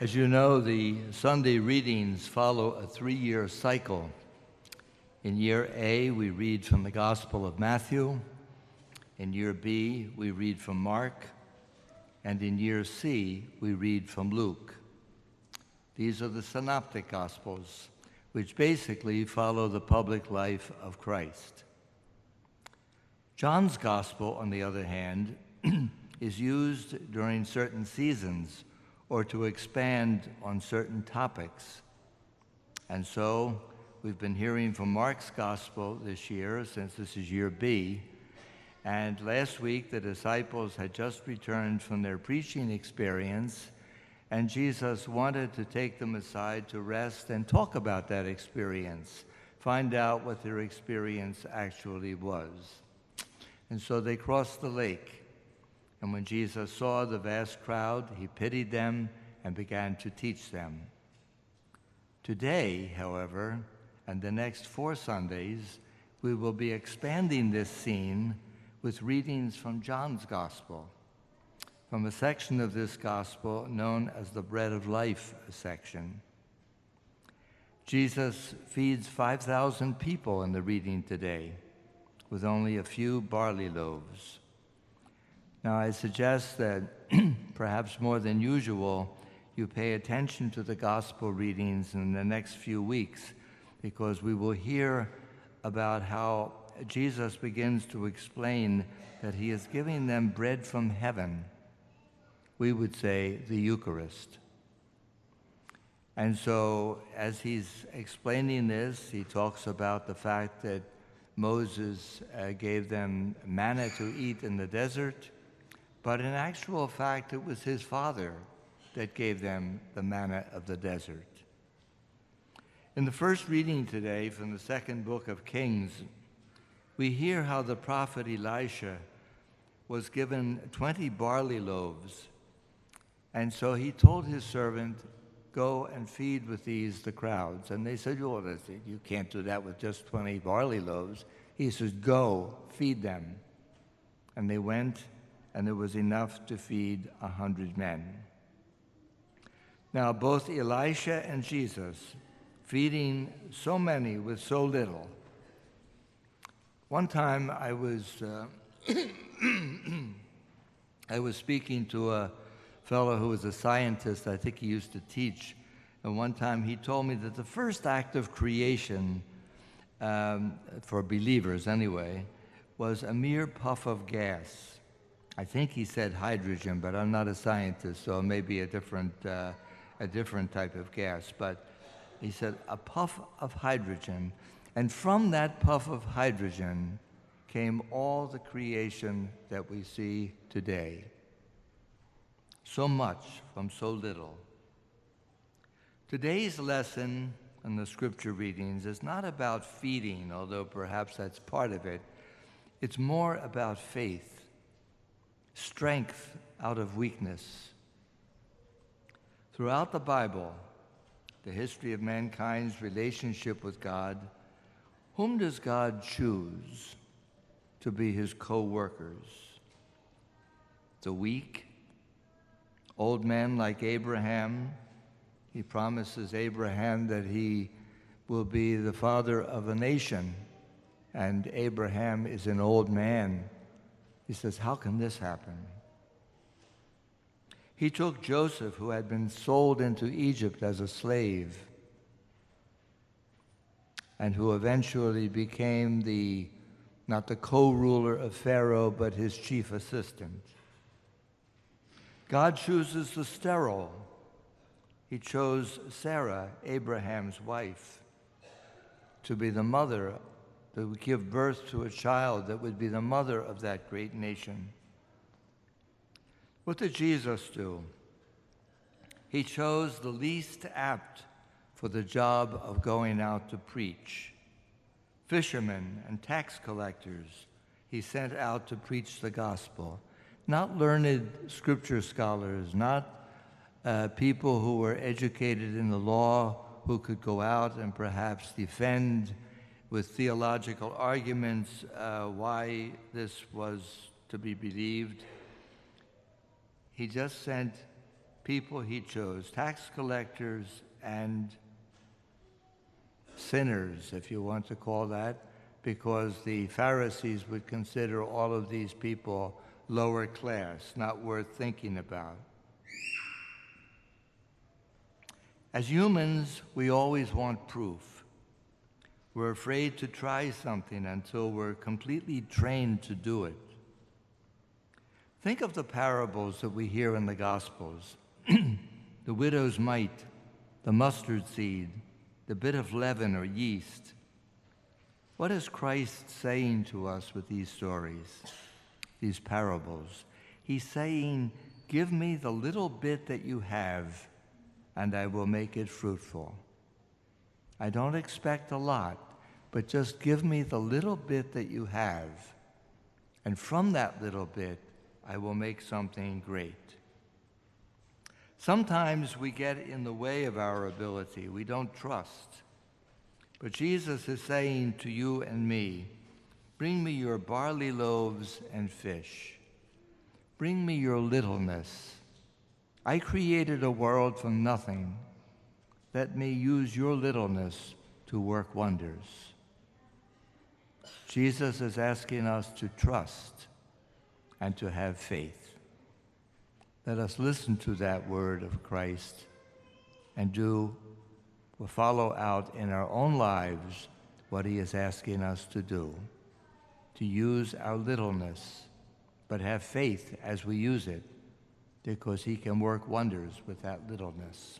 As you know, the Sunday readings follow a three-year cycle. In year A, we read from the Gospel of Matthew. In year B, we read from Mark. And in year C, we read from Luke. These are the synoptic Gospels, which basically follow the public life of Christ. John's Gospel, on the other hand, is used during certain seasons or to expand on certain topics. And so we've been hearing from Mark's Gospel this year, since this is year B. And last week, the disciples had just returned from their preaching experience, and Jesus wanted to take them aside to rest and talk about that experience, find out what their experience actually was. And so they crossed the lake. And when Jesus saw the vast crowd, he pitied them and began to teach them. Today, however, and the next 4 Sundays, we will be expanding this scene with readings from John's Gospel, from a section of this Gospel known as the Bread of Life section. Jesus feeds 5,000 people in the reading today with only a few barley loaves. Now, I suggest that perhaps more than usual, you pay attention to the gospel readings in the next few weeks, because we will hear about how Jesus begins to explain that he is giving them bread from heaven. We would say the Eucharist. And so, as he's explaining this, he talks about the fact that Moses gave them manna to eat in the desert, but in actual fact, it was his Father that gave them the manna of the desert. In the first reading today from the second book of Kings, we hear how the prophet Elisha was given 20 barley loaves, and so he told his servant, "Go and feed with these the crowds." And they said, "Oh, you can't do that with just 20 barley loaves." He says, "Go, feed them." And they went, and there was enough to feed 100 men. Now, both Elisha and Jesus, feeding so many with so little. One time I was I was speaking to a fellow who was a scientist. I think he used to teach. And one time he told me that the first act of creation, for believers anyway, was a mere puff of gas. I think he said hydrogen, but I'm not a scientist, so it may be a different type of gas. But he said a puff of hydrogen, and from that puff of hydrogen came all the creation that we see today. So much from so little. Today's lesson in the scripture readings is not about feeding, although perhaps that's part of it. It's more about faith. Strength out of weakness. Throughout the Bible, the history of mankind's relationship with God, whom does God choose to be his co-workers? The weak, old men like Abraham. He promises Abraham that he will be the father of a nation, and Abraham is an old man. He says, how can this happen? He took Joseph, who had been sold into Egypt as a slave, and who eventually became not the co-ruler of Pharaoh, but his chief assistant. God chooses the sterile. He chose Sarah, Abraham's wife, to be the mother, that would give birth to a child that would be the mother of that great nation. What did Jesus do? He chose the least apt for the job of going out to preach. Fishermen and tax collectors he sent out to preach the gospel. Not learned scripture scholars, not people who were educated in the law, who could go out and perhaps defend with theological arguments why this was to be believed. He just sent people he chose, tax collectors and sinners, if you want to call that, because the Pharisees would consider all of these people lower class, not worth thinking about. As humans, we always want proof. We're afraid to try something until we're completely trained to do it. Think of the parables that we hear in the Gospels. The widow's mite, the mustard seed, the bit of leaven or yeast. What is Christ saying to us with these stories, these parables? He's saying, give me the little bit that you have, and I will make it fruitful. I don't expect a lot, but just give me the little bit that you have, and from that little bit, I will make something great. Sometimes we get in the way of our ability. We don't trust. But Jesus is saying to you and me, bring me your barley loaves and fish. Bring me your littleness. I created a world from nothing. Let me use your littleness to work wonders. Jesus is asking us to trust and to have faith. Let us listen to that word of Christ and follow out in our own lives what he is asking us to do, to use our littleness, but have faith as we use it, because he can work wonders with that littleness.